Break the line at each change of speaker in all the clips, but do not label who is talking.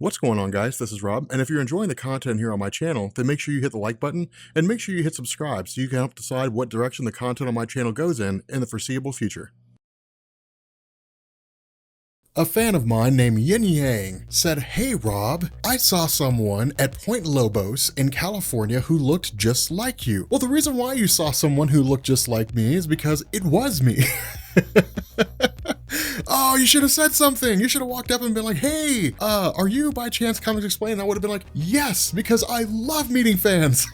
What's going on, guys? This is Rob, and if you're enjoying the content here on my channel, then make sure you hit the like button and make sure you hit subscribe so you can help decide what direction the content on my channel goes in the foreseeable future. A fan of mine named Yin Yang said, "Hey Rob, I saw someone at Point Lobos in California who looked just like you." Well, the reason why you saw someone who looked just like me is because it was me. Oh, you should have said something. You should have walked up and been like, "Hey, are you by chance Comics Explained?" I would have been like, "Yes," because I love meeting fans.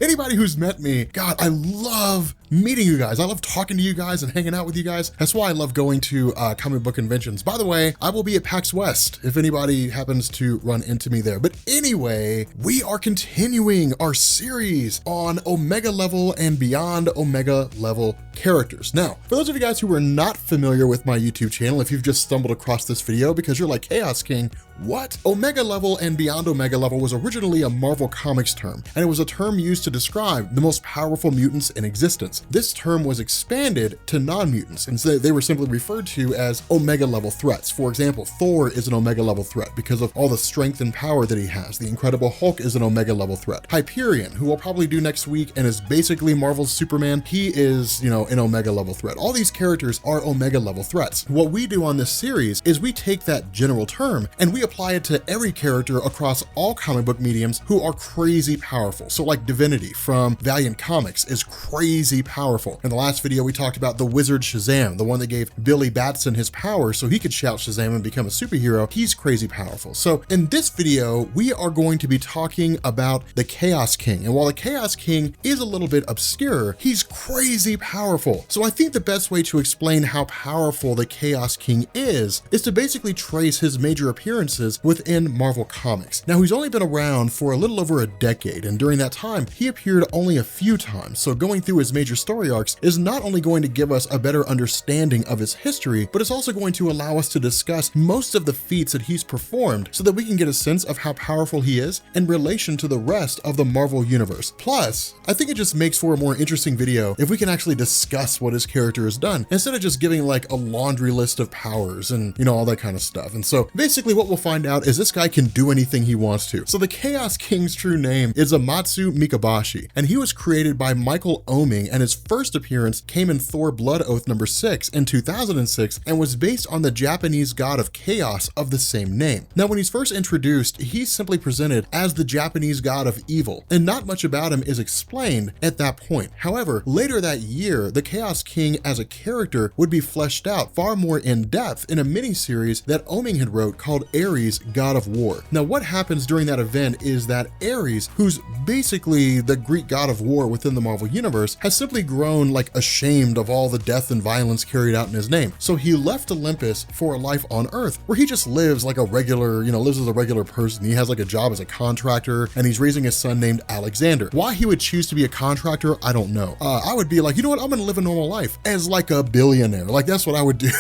Anybody who's met me, God, I love meeting you guys. I love talking to you guys and hanging out with you guys. That's why I love going to comic book conventions. By the way, I will be at PAX West if anybody happens to run into me there. But anyway, we are continuing our series on Omega level and beyond Omega level characters. Now, for those of you guys who are not familiar with my YouTube channel, if you've just stumbled across this video because you're like, Chaos King, what? Omega level and beyond Omega level was originally a Marvel Comics term, and it was a term used to describe the most powerful mutants in existence. This term was expanded to non-mutants, and so they were simply referred to as Omega level threats. For example, Thor is an Omega level threat because of all the strength and power that he has. The Incredible Hulk is an Omega level threat. Hyperion, who we'll probably do next week and is basically Marvel's Superman, he is, an Omega level threat. All these characters are Omega level threats. What we do on this series is we take that general term and we apply it to every character across all comic book mediums who are crazy powerful. So like Divinity from Valiant Comics is crazy powerful. In the last video, we talked about the wizard Shazam, the one that gave Billy Batson his power so he could shout Shazam and become a superhero. He's crazy powerful. So in this video, we are going to be talking about the Chaos King. And while the Chaos King is a little bit obscure, he's crazy powerful. So I think the best way to explain how powerful the Chaos King is to basically trace his major appearances within Marvel Comics. Now, he's only been around for a little over a decade, and during that time, he appeared only a few times. So going through his major story arcs is not only going to give us a better understanding of his history, but it's also going to allow us to discuss most of the feats that he's performed so that we can get a sense of how powerful he is in relation to the rest of the Marvel Universe. Plus, I think it just makes for a more interesting video if we can actually discuss what his character has done, instead of just giving like a laundry list of powers and, all that kind of stuff. And so basically what we'll find out is this guy can do anything he wants to. So the Chaos King's true name is Amatsu Mikabashi, and he was created by Michael Oeming, and his first appearance came in Thor Blood Oath number 6 in 2006 and was based on the Japanese god of chaos of the same name. Now, when he's first introduced, he's simply presented as the Japanese god of evil, and not much about him is explained at that point. However, later that year, the Chaos King as a character would be fleshed out far more in depth in a mini-series that Oeming had wrote called Ares, God of War. Now, what happens during that event is that Ares, who's basically the Greek god of war within the Marvel Universe, has simply grown like ashamed of all the death and violence carried out in his name. So he left Olympus for a life on Earth where he just lives like a regular, lives as a regular person. He has like a job as a contractor, and he's raising a son named Alexander. Why he would choose to be a contractor, I don't know. I would be like, you know what, I'm gonna live a normal life as like a billionaire. Like, that's what I would do.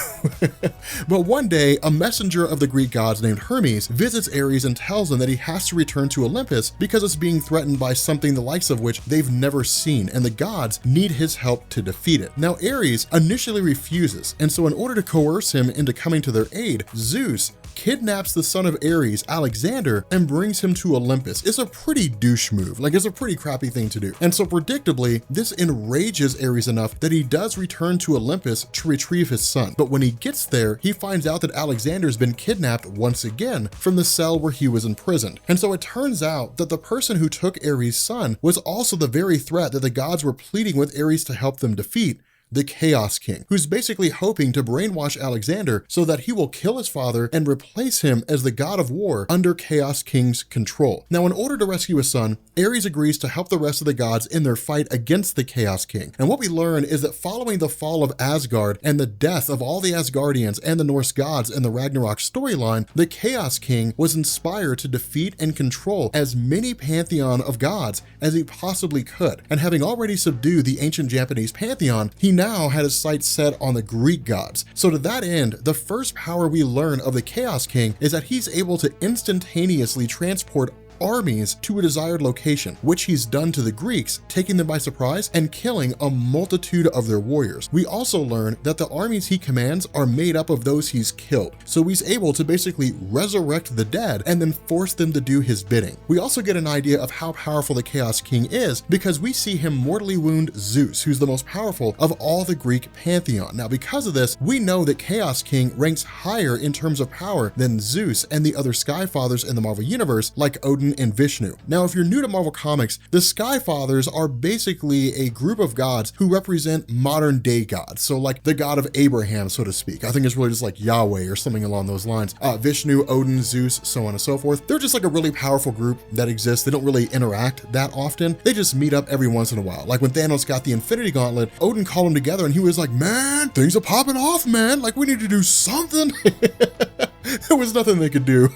But one day, a messenger of the Greek gods named Hermes visits Ares and tells him that he has to return to Olympus because it's being threatened by something the likes of which they've never seen, and the gods need his help to defeat it. Now, Ares initially refuses, and so in order to coerce him into coming to their aid, Zeus kidnaps the son of Ares, Alexander, and brings him to Olympus. It's a pretty douche move. Like, it's a pretty crappy thing to do. And so predictably, this enrages Ares enough that he does return to Olympus to retrieve his son. But when he gets there, he finds out that Alexander's been kidnapped once again from the cell where he was imprisoned. And so it turns out that the person who took Ares' son was also the very threat that the gods were pleading with Ares to help them defeat, the Chaos King, who's basically hoping to brainwash Alexander so that he will kill his father and replace him as the god of war under Chaos King's control. Now, in order to rescue his son, Ares agrees to help the rest of the gods in their fight against the Chaos King. And what we learn is that following the fall of Asgard and the death of all the Asgardians and the Norse gods in the Ragnarok storyline, the Chaos King was inspired to defeat and control as many pantheon of gods as he possibly could. And having already subdued the ancient Japanese pantheon, he now had his sights set on the Greek gods. So to that end, the first power we learn of the Chaos King is that he's able to instantaneously transport armies to a desired location, which he's done to the Greeks, taking them by surprise and killing a multitude of their warriors. We also learn that the armies he commands are made up of those he's killed, so he's able to basically resurrect the dead and then force them to do his bidding. We also get an idea of how powerful the Chaos King is because we see him mortally wound Zeus, who's the most powerful of all the Greek pantheon. Now, because of this, we know that Chaos King ranks higher in terms of power than Zeus and the other Sky Fathers in the Marvel Universe, like Odin and Vishnu. Now, if you're new to Marvel Comics, the Sky Fathers are basically a group of gods who represent modern day gods. So like the god of Abraham, so to speak. I think it's really just like Yahweh or something along those lines. Vishnu, Odin, Zeus, so on and so forth. They're just like a really powerful group that exists. They don't really interact that often. They just meet up every once in a while. Like when Thanos got the Infinity Gauntlet, Odin called them together and he was like, man, things are popping off, man. Like we need to do something. There was nothing they could do.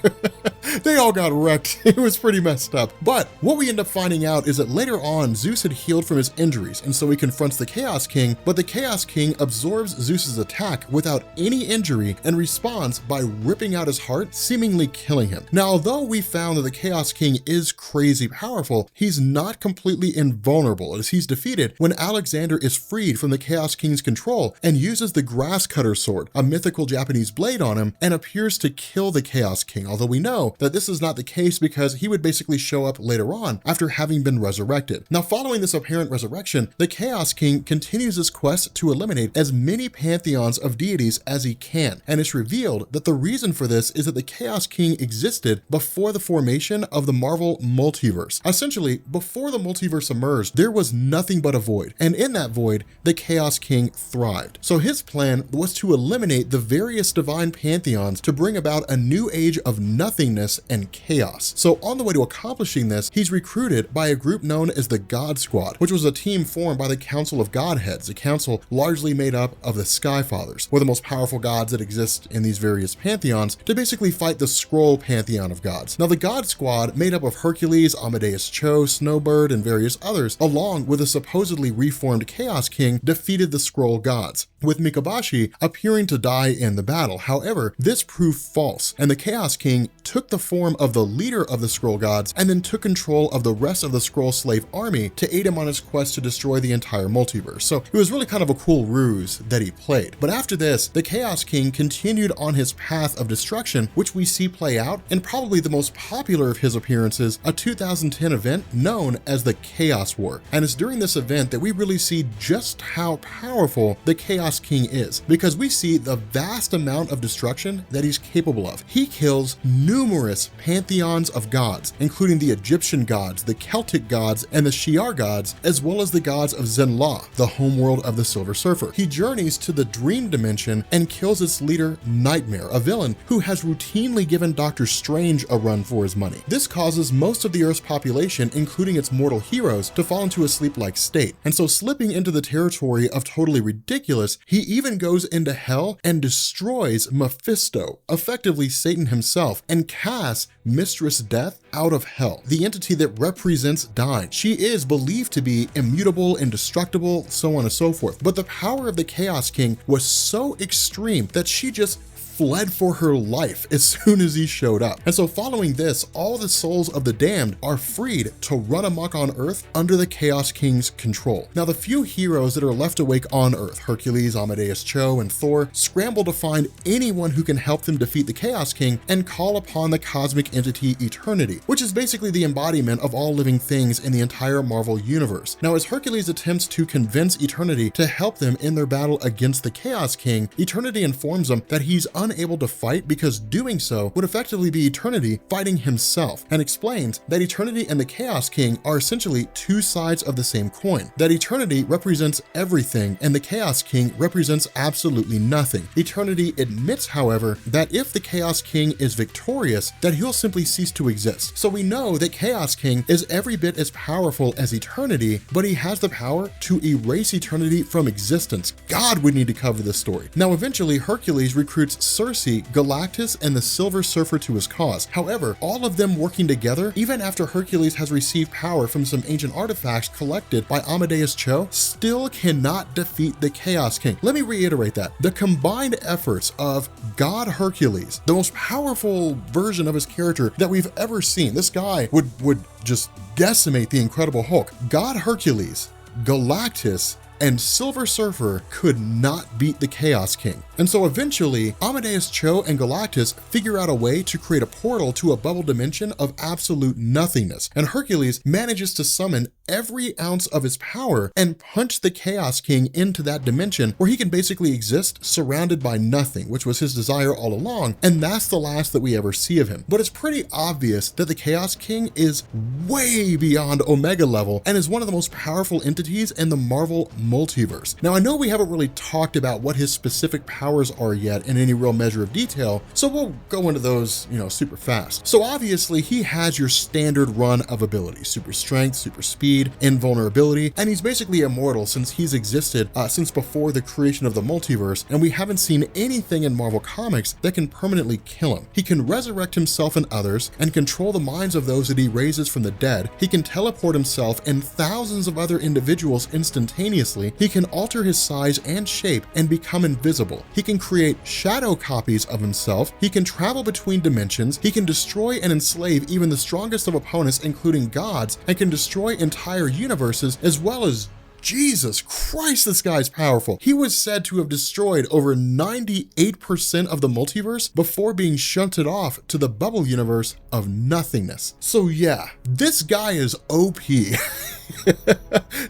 They all got wrecked. It was pretty messed up. But what we end up finding out is that later on, Zeus had healed from his injuries, and so he confronts the Chaos King, but the Chaos King absorbs Zeus's attack without any injury and responds by ripping out his heart, seemingly killing him. Now, although we found that the Chaos King is crazy powerful, he's not completely invulnerable, as he's defeated when Alexander is freed from the Chaos King's control and uses the Grass Cutter Sword, a mythical Japanese blade, on him and appears to kill the Chaos King, although we know that this is not the case because he would basically show up later on after having been resurrected. Now, following this apparent resurrection, the Chaos King continues his quest to eliminate as many pantheons of deities as he can, and it's revealed that the reason for this is that the Chaos King existed before the formation of the Marvel multiverse. Essentially, before the multiverse emerged, there was nothing but a void, and in that void, the Chaos King thrived. So his plan was to eliminate the various divine pantheons to bring about a new age of nothingness and chaos. So on the way to accomplishing this, he's recruited by a group known as the God Squad, which was a team formed by the Council of Godheads, a council largely made up of the Sky Fathers, or the most powerful gods that exist in these various pantheons, to basically fight the Skrull pantheon of gods. Now, the God Squad, made up of Hercules, Amadeus Cho, Snowbird, and various others, along with a supposedly reformed Chaos King, defeated the Skrull gods, with Mikabashi appearing to die in the battle. However, this proved false, and the Chaos King took the form of the leader of the Skrull gods and then took control of the rest of the Skrull slave army to aid him on his quest to destroy the entire multiverse. So it was really kind of a cool ruse that he played. But after this, the Chaos King continued on his path of destruction, which we see play out in probably the most popular of his appearances, a 2010 event known as the Chaos War. And it's during this event that we really see just how powerful the Chaos King is, because we see the vast amount of destruction that he's capable of. He kills numerous pantheons of gods, including the Egyptian gods, the Celtic gods, and the Shi'ar gods, as well as the gods of Zenla, the homeworld of the Silver Surfer. He journeys to the Dream Dimension and kills its leader, Nightmare, a villain who has routinely given Doctor Strange a run for his money. This causes most of the Earth's population, including its mortal heroes, to fall into a sleep-like state. And so, slipping into the territory of totally ridiculous, he even goes into hell and destroys Mephisto, effectively Satan himself, and casts Mistress Death out of hell, the entity that represents dying. She is believed to be immutable, indestructible, so on and so forth. But the power of the Chaos King was so extreme that she just fled for her life as soon as he showed up. And so following this, all the souls of the damned are freed to run amok on Earth under the Chaos King's control. Now, the few heroes that are left awake on Earth, Hercules, Amadeus Cho, and Thor, scramble to find anyone who can help them defeat the Chaos King and call upon the cosmic entity Eternity, which is basically the embodiment of all living things in the entire Marvel universe. Now, as Hercules attempts to convince Eternity to help them in their battle against the Chaos King, Eternity informs them that he's unable to fight because doing so would effectively be Eternity fighting himself, and explains that Eternity and the Chaos King are essentially two sides of the same coin, that Eternity represents everything and the Chaos King represents absolutely nothing. Eternity admits, however, that if the Chaos King is victorious, that he'll simply cease to exist. So we know that Chaos King is every bit as powerful as Eternity, but he has the power to erase Eternity from existence. God, we need to cover this story. Now, eventually, Hercules recruits Circe, Galactus, and the Silver Surfer to his cause. However, all of them working together, even after Hercules has received power from some ancient artifacts collected by Amadeus Cho, still cannot defeat the Chaos King. Let me reiterate that. The combined efforts of God Hercules, the most powerful version of his character that we've ever seen. This guy would just decimate the Incredible Hulk. God Hercules, Galactus, and Silver Surfer could not beat the Chaos King. And so eventually, Amadeus Cho and Galactus figure out a way to create a portal to a bubble dimension of absolute nothingness. And Hercules manages to summon every ounce of his power and punch the Chaos King into that dimension where he can basically exist surrounded by nothing, which was his desire all along. And that's the last that we ever see of him. But it's pretty obvious that the Chaos King is way beyond Omega level and is one of the most powerful entities in the Marvel multiverse. Now, I know we haven't really talked about what his specific powers are yet in any real measure of detail, so we'll go into those, super fast. So obviously he has your standard run of abilities: super strength, super speed, invulnerability, and he's basically immortal since he's existed since before the creation of the multiverse, and we haven't seen anything in Marvel Comics that can permanently kill him. He can resurrect himself and others and control the minds of those that he raises from the dead. He can teleport himself and thousands of other individuals instantaneously. He can alter his size and shape and become invisible. He can create shadow copies of himself. He can travel between dimensions. He can destroy and enslave even the strongest of opponents, including gods, and can destroy entire universes, as well as Jesus Christ, this guy's powerful. He was said to have destroyed over 98% of the multiverse before being shunted off to the bubble universe of nothingness. So yeah, this guy is OP.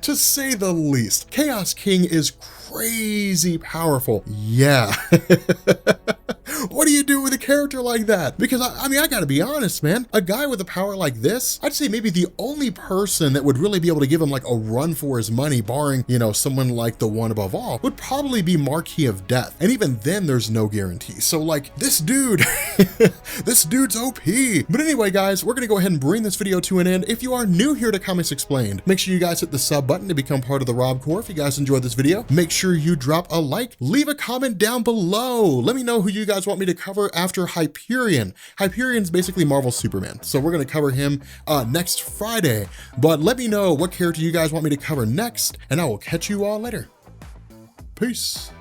To say the least. Chaos King is crazy powerful. Yeah. What do you do with a character like that? Because I gotta be honest, man, a guy with a power like this, I'd say maybe the only person that would really be able to give him like a run for his money, barring, someone like the one above all, would probably be Marquis of Death. And even then there's no guarantee. So like this dude, this dude's OP. But anyway, guys, we're gonna go ahead and bring this video to an end. If you are new here to Comics Explained, make sure you guys hit the sub button to become part of the Rob Corps. If you guys enjoyed this video, make sure you drop a like, leave a comment down below. Let me know who you guys want me to cover after Hyperion. Hyperion's basically Marvel Superman, so we're going to cover him next Friday. But let me know what character you guys want me to cover next, and I will catch you all later. Peace.